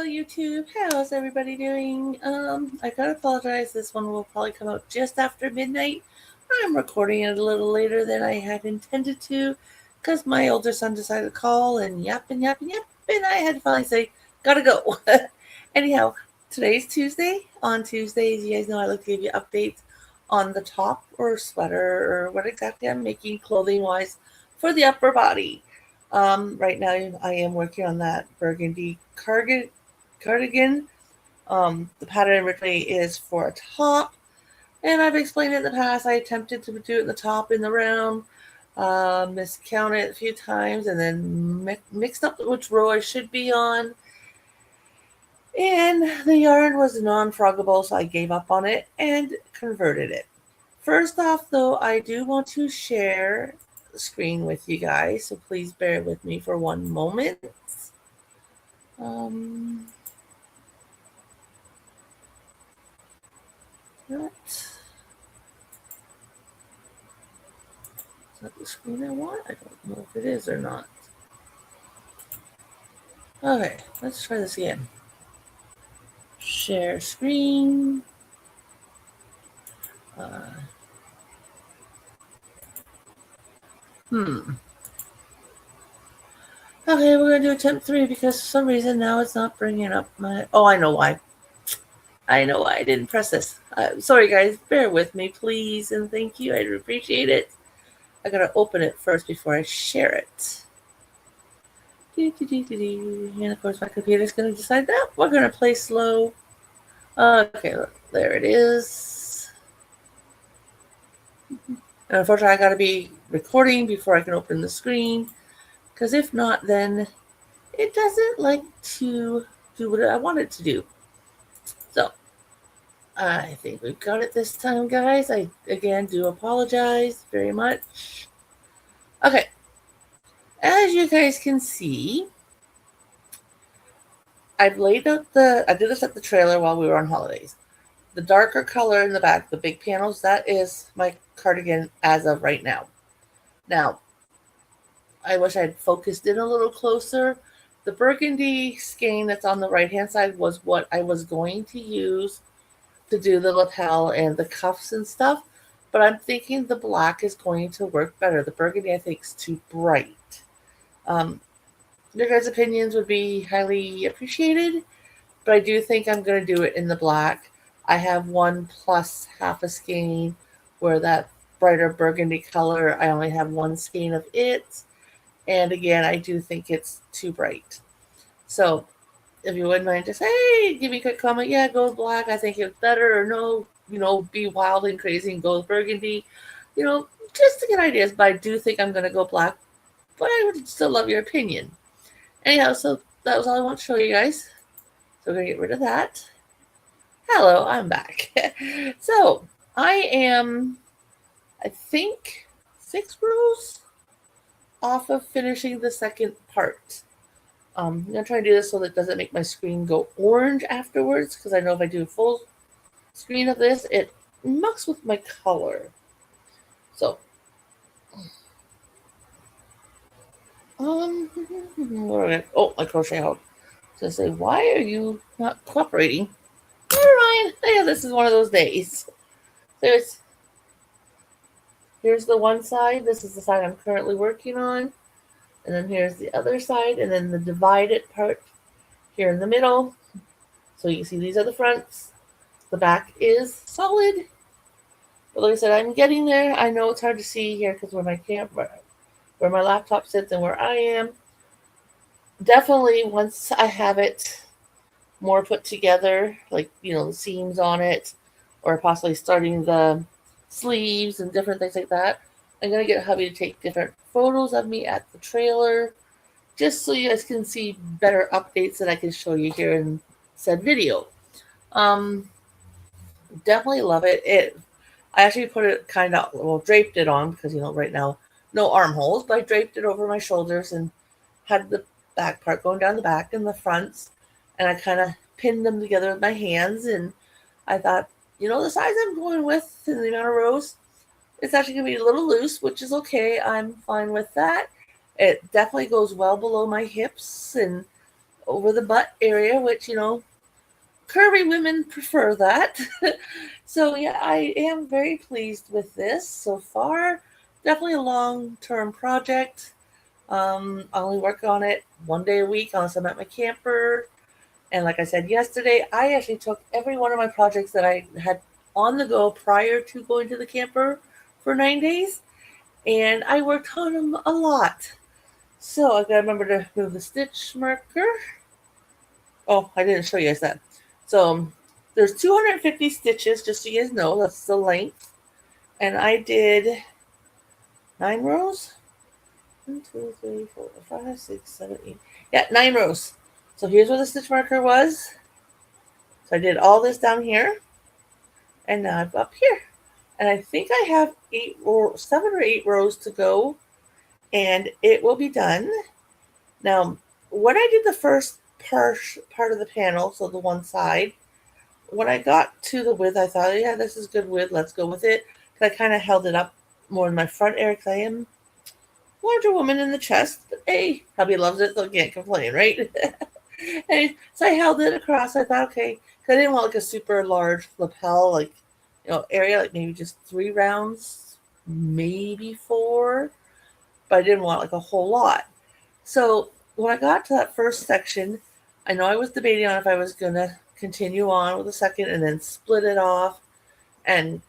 Hello YouTube, how's everybody doing? I gotta apologize, this one will probably come out just after midnight. I'm recording it a little later than I had intended to because my older son decided to call and yap and yap and yap, and I had to finally say, gotta go. Anyhow, today's Tuesday. On Tuesdays, you guys know I like to give you updates on the top or sweater or what exactly I'm making clothing wise for the upper body. Right now, I am working on that burgundy cardigan. The pattern originally is for a top, and I've explained it in the past. I attempted to do it in the top in the round, miscounted it a few times, and then mixed up which row I should be on. And the yarn was non-froggable, so I gave up on it and converted it. First off, though, I do want to share the screen with you guys, so please bear with me for one moment. Is that the screen I want? I don't know if it is or not. Okay, let's try this again. Share screen. Okay, we're going to do attempt 3 because for some reason now it's not bringing up my... Oh, I know why. I know why I didn't press this. Sorry, guys. Bear with me, please, and thank you. I'd appreciate it. I got to open it first before I share it. And, of course, my computer's going to decide that. We're going to play slow. Okay, look, there it is. And unfortunately, I got to be recording before I can open the screen, because if not, then it doesn't like to do what I want it to do. So, I think we've got it this time, guys. I, again, do apologize very much. Okay. As you guys can see, I've laid out I did this at the trailer while we were on holidays. The darker color in the back, the big panels, that is my cardigan as of right now. Now, I wish I had focused in a little closer. The burgundy skein that's on the right-hand side was what I was going to use to do the lapel and the cuffs and stuff. But I'm thinking the black is going to work better. The burgundy, I think, is too bright. Your guys' opinions would be highly appreciated. But I do think I'm going to do it in the black. I have one plus half a skein where that brighter burgundy color, I only have one skein of it. And again, I do think it's too bright. So if you wouldn't mind, just, hey, give me a quick comment. Yeah, go with black. I think it's better. Or no, be wild and crazy and go with burgundy. Just to get ideas. But I do think I'm going to go black. But I would still love your opinion. Anyhow, so that was all I want to show you guys. So we're going to get rid of that. Hello, I'm back. So I am, I think, 6 rows off of finishing the second part. I'm going to try to do this so that it doesn't make my screen go orange afterwards, because I know if I do a full screen of this, it mucks with my color. So, my crochet hook. So I say, why are you not cooperating? Never mind. Yeah, this is one of those days. Here's the one side. This is the side I'm currently working on. And then here's the other side. And then the divided part here in the middle. So you can see these are the fronts. The back is solid. But like I said, I'm getting there. I know it's hard to see here because where my laptop sits and where I am. Definitely once I have it more put together, like, the seams on it, or possibly starting the sleeves and different things like that, I'm going to get hubby to take different photos of me at the trailer, just so you guys can see better updates that I can show you here in said video. Definitely love it. I actually put it draped it on because, right now, no armholes, but I draped it over my shoulders and had the back part going down the back and the fronts, and I kind of pinned them together with my hands, and I thought, the size I'm going with and the amount of rows, it's actually going to be a little loose, which is okay. I'm fine with that. It definitely goes well below my hips, and over the butt area, which, curvy women prefer that. So yeah, I am very pleased with this so far. Definitely a long-term project. I only work on it 1 day a week unless I'm at my camper. And like I said yesterday, I actually took every one of my projects that I had on the go prior to going to the camper for 9 days, and I worked on them a lot. So I gotta remember to move the stitch marker. Oh, I didn't show you guys that. So there's 250 stitches, just so you guys know, that's the length. And I did 9 rows. 1, 2, 3, 4, 5, 6, 7, 8. Yeah, 9 rows. So here's where the stitch marker was. So I did all this down here, and now I'm up here. And I think I have 7 or 8 rows to go, and it will be done. Now, when I did the first part of the panel, so the one side, when I got to the width, I thought, yeah, this is good width. Let's go with it. I kind of held it up more in my front area because I am a larger woman in the chest. But hey, hubby loves it, so I can't complain, right? And so I held it across. I thought, okay, because I didn't want like a super large lapel, like, area, like maybe just 3 rounds, maybe 4, but I didn't want like a whole lot. So when I got to that first section, I know I was debating on if I was going to continue on with the second and then split it off and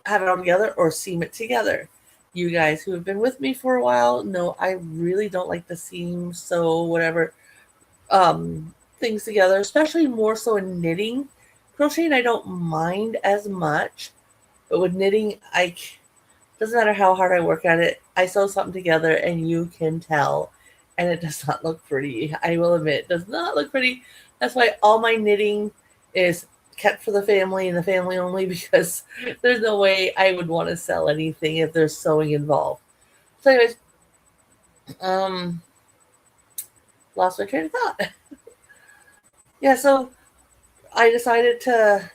have it all together or seam it together. You guys who have been with me for a while know I really don't like the seam, so whatever, things together, especially more so in knitting. Crocheting I don't mind as much, but with knitting, I doesn't matter how hard I work at it. I sew something together and you can tell, and it does not look pretty. I will admit, it does not look pretty. That's why all my knitting is kept for the family and the family only, because there's no way I would want to sell anything if there's sewing involved. So, anyways, um, lost my train of thought. Yeah, so I decided to,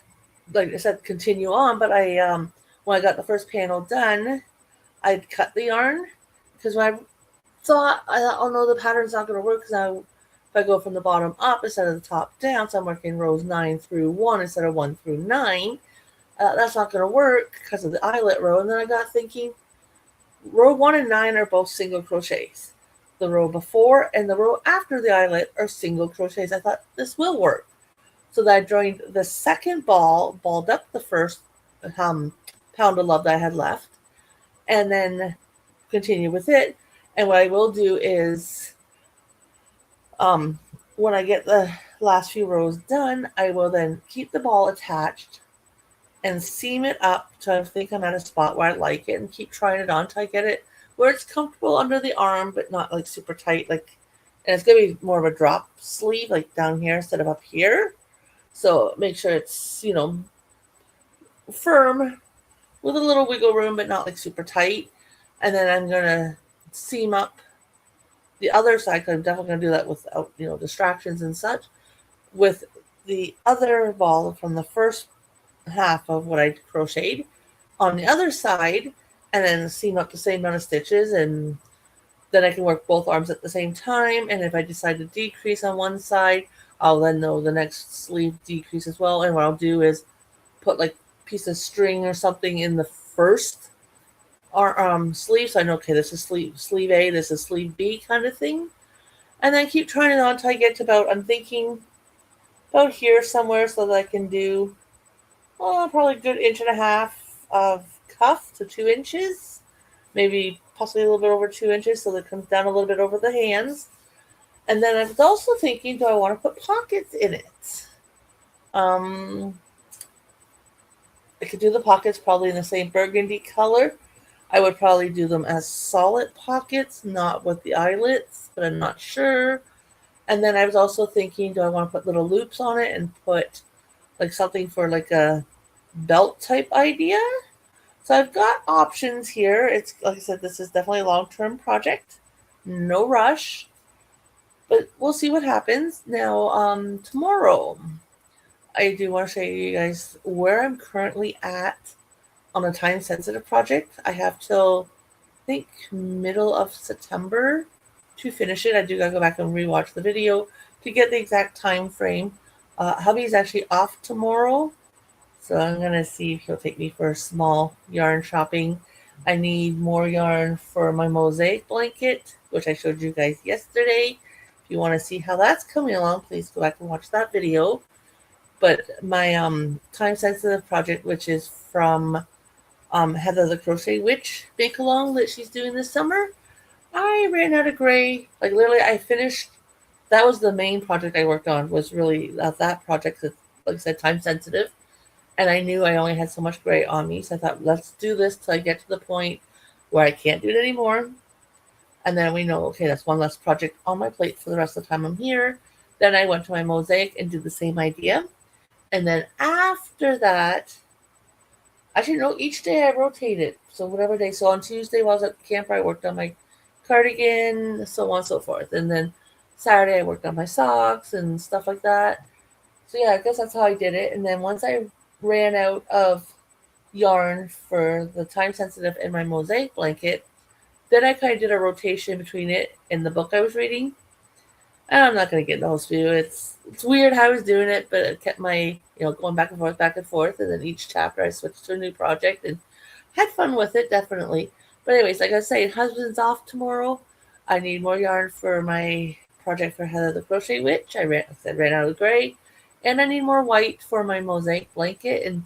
like I said, continue on, but when I got the first panel done, I'd cut the yarn because when I thought, oh no, the pattern's not going to work because if I go from the bottom up instead of the top down, so I'm working rows 9 through 1 instead of 1 through 9, that's not going to work because of the eyelet row. And then I got thinking, row 1 and 9 are both single crochets. The row before and the row after the eyelet are single crochets. I thought this will work. So that I joined the second balled up the first pound of love that I had left, and then continue with it. And what I will do is, when I get the last few rows done, I will then keep the ball attached and seam it up to I think I'm at a spot where I like it, and keep trying it on until I get it where it's comfortable under the arm, but not like super tight. And it's gonna be more of a drop sleeve, like down here instead of up here. So make sure it's firm with a little wiggle room, but not like super tight. And then I'm gonna seam up the other side, because I'm definitely gonna do that without distractions and such, with the other ball from the first half of what I crocheted on the other side, and then seam up the same amount of stitches, and then I can work both arms at the same time. And if I decide to decrease on one side, I'll then know the next sleeve decrease as well. And what I'll do is put like a piece of string or something in the first sleeve, so I know, okay, this is sleeve A, this is sleeve B, kind of thing. And then keep trying it on until I get to about, I'm thinking about here somewhere, so that I can do probably a good 1.5 inches of cuff to 2 inches, maybe possibly a little bit over 2 inches, so that it comes down a little bit over the hands. And then I was also thinking, do I want to put pockets in it? I could do the pockets probably in the same burgundy color. I would probably do them as solid pockets, not with the eyelets, but I'm not sure. And then I was also thinking, do I want to put little loops on it and put like something for like a belt type idea? So I've got options here. It's like I said, this is definitely a long-term project. No rush, but we'll see what happens. Now, tomorrow, I do want to show you guys where I'm currently at on a time-sensitive project. I have till, I think, middle of September to finish it. I do gotta go back and rewatch the video to get the exact time frame. Hubby's actually off tomorrow, so I'm gonna see if he'll take me for a small yarn shopping. I need more yarn for my mosaic blanket, which I showed you guys yesterday. If you want to see how that's coming along, please go back and watch that video. But my time sensitive project, which is from Heather the Crochet Witch make along that she's doing this summer, I ran out of gray. Like literally, I finished. That was the main project I worked on. Was really that project that's, like I said, time sensitive, and I knew I only had so much gray on me. So I thought, let's do this till I get to the point where I can't do it anymore. And then we know, okay, that's one less project on my plate for the rest of the time I'm here. Then I went to my mosaic and did the same idea. And then after that, actually, no, each day I rotated. So whatever day. So on Tuesday while I was at the camper, I worked on my cardigan, so on and so forth. And then Saturday I worked on my socks and stuff like that. So yeah, I guess that's how I did it. And then once I ran out of yarn for the time sensitive in my mosaic blanket, then I kind of did a rotation between it and the book I was reading. And I'm not going to get the whole spiel. It's weird how I was doing it, but it kept my, going back and forth. And then each chapter I switched to a new project and had fun with it, definitely. But anyways, like I was saying, husband's off tomorrow. I need more yarn for my project for Heather the Crochet Witch. I ran out of gray. And I need more white for my mosaic blanket. And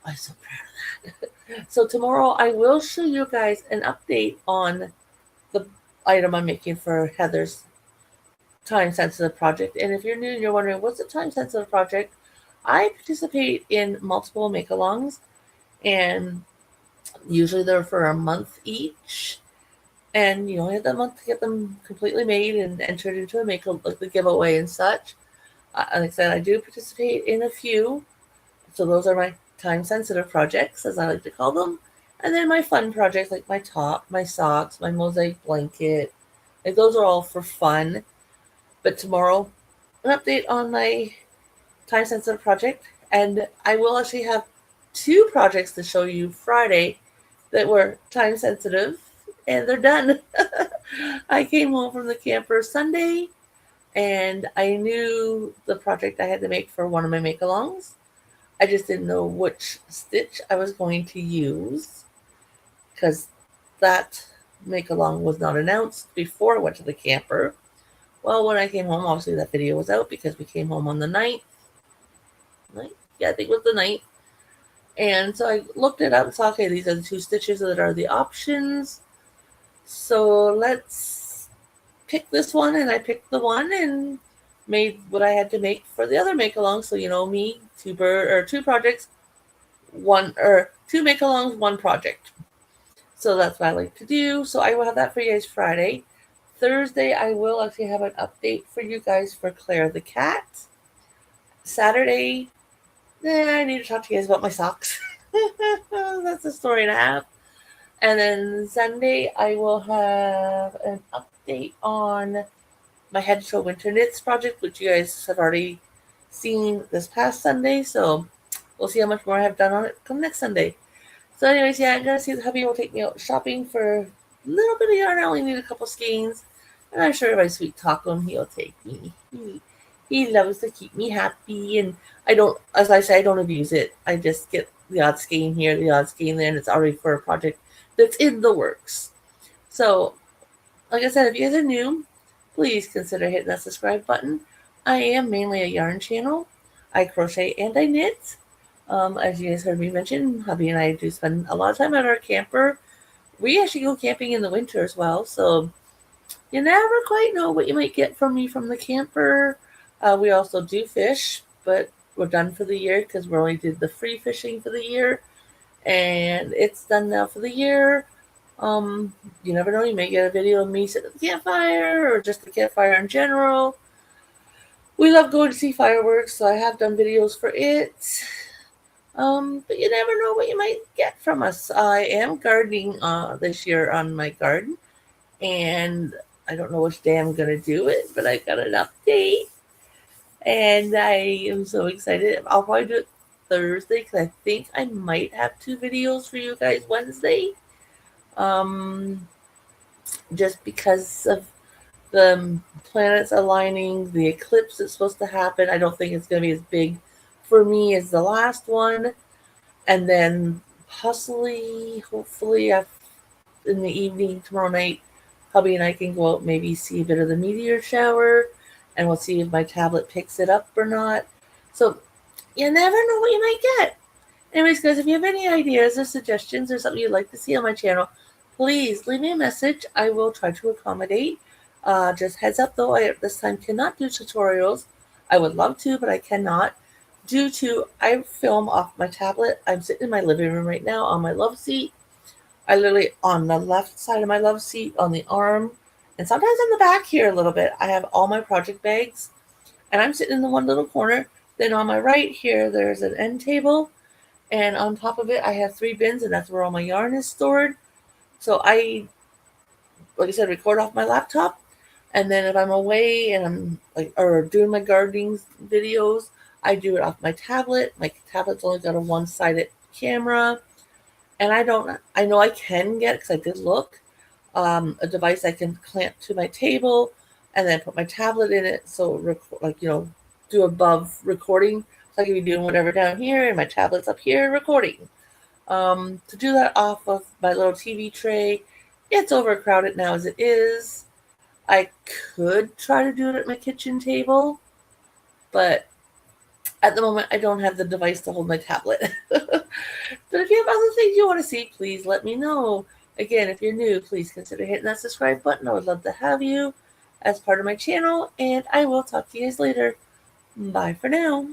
I'm so proud of that. So tomorrow I will show you guys an update on the item I'm making for Heather's time sensitive project. And if you're new and you're wondering what's a time sensitive project, I participate in multiple make alongs, and usually they're for a month each. And you only have that month to get them completely made and entered into a make like the giveaway and such. Like I said, I do participate in a few. So those are my time sensitive projects, as I like to call them. And then my fun projects like my top, my socks, my mosaic blanket. Like those are all for fun. But tomorrow, an update on my time sensitive project. And I will actually have 2 projects to show you Friday that were time sensitive, and they're done. I came home from the camper Sunday, and I knew the project I had to make for one of my make alongs. I just didn't know which stitch I was going to use because that make along was not announced before I went to the camper. Well, when I came home, obviously that video was out because we came home on the 9th. Yeah, I think it was the 9th. And so I looked it up and saw, okay, these are the 2 stitches that are the options. So let's pick this one. And I picked the one and made what I had to make for the other make along. So, me, 2 projects, 2 make alongs, 1 project. So that's what I like to do. So I will have that for you guys Friday. Thursday, I will actually have an update for you guys for Claire the cat. Saturday, I need to talk to you guys about my socks. That's a story and a half. And then Sunday, I will have an update on my Head to Toe Winter Knits project, which you guys have already seen this past Sunday. So we'll see how much more I have done on it come next Sunday. So anyways, yeah, I'm going to see if hubby will take me out shopping for a little bit of yarn. I only need a couple skeins. And I'm sure if I sweet talk him, he'll take me. He loves to keep me happy. And I don't, as I say, I don't abuse it. I just get the odd skein here, the odd skein there, and it's already for a project that's in the works. So, like I said, if you guys are new, please consider hitting that subscribe button. I am mainly a yarn channel. I crochet and I knit. As you guys heard me mention, hubby and I do spend a lot of time at our camper. We actually go camping in the winter as well, so you never quite know what you might get from me from the camper. We also do fish, but we're done for the year because we only did the free fishing for the year, and it's done now for the year. You never know, you may get a video of me sitting at the campfire or just the campfire in general. We love going to see fireworks, so I have done videos for it. But you never know what you might get from us. I am gardening this year on my garden, and I don't know which day I'm going to do it, but I got an update, and I am so excited. I'll probably do it Thursday because I think I might have 2 videos for you guys Wednesday. Just because of the planets aligning, the eclipse that's supposed to happen. I don't think it's going to be as big for me as the last one. And then possibly, hopefully, in the evening tomorrow night, hubby and I can go out, maybe see a bit of the meteor shower, and we'll see if my tablet picks it up or not. So you never know what you might get. Anyways, guys, if you have any ideas or suggestions or something you'd like to see on my channel, please leave me a message. I will try to accommodate. Just heads up though, I at this time cannot do tutorials. I would love to, but I cannot. Due to I film off my tablet. I'm sitting in my living room right now on my love seat. I literally on the left side of my love seat, on the arm, and sometimes on the back here a little bit, I have all my project bags, and I'm sitting in the one little corner. Then on my right here, there's an end table, and on top of it, I have 3 bins, and that's where all my yarn is stored. So I, like I said, record off my laptop, and then if I'm away and I'm like or doing my gardening videos, I do it off my tablet. My tablet's only got a one-sided camera, and I know I can get, because I did look, a device I can clamp to my table and then put my tablet in it, so do above recording. So I can be doing whatever down here and my tablet's up here recording. To do that off of my little TV tray, it's overcrowded now as it is. I could try to do it at my kitchen table, but at the moment I don't have the device to hold my tablet. But if you have other things you want to see, please let me know. Again, if you're new, please consider hitting that subscribe button. I would love to have you as part of my channel, and I will talk to you guys later. Bye for now.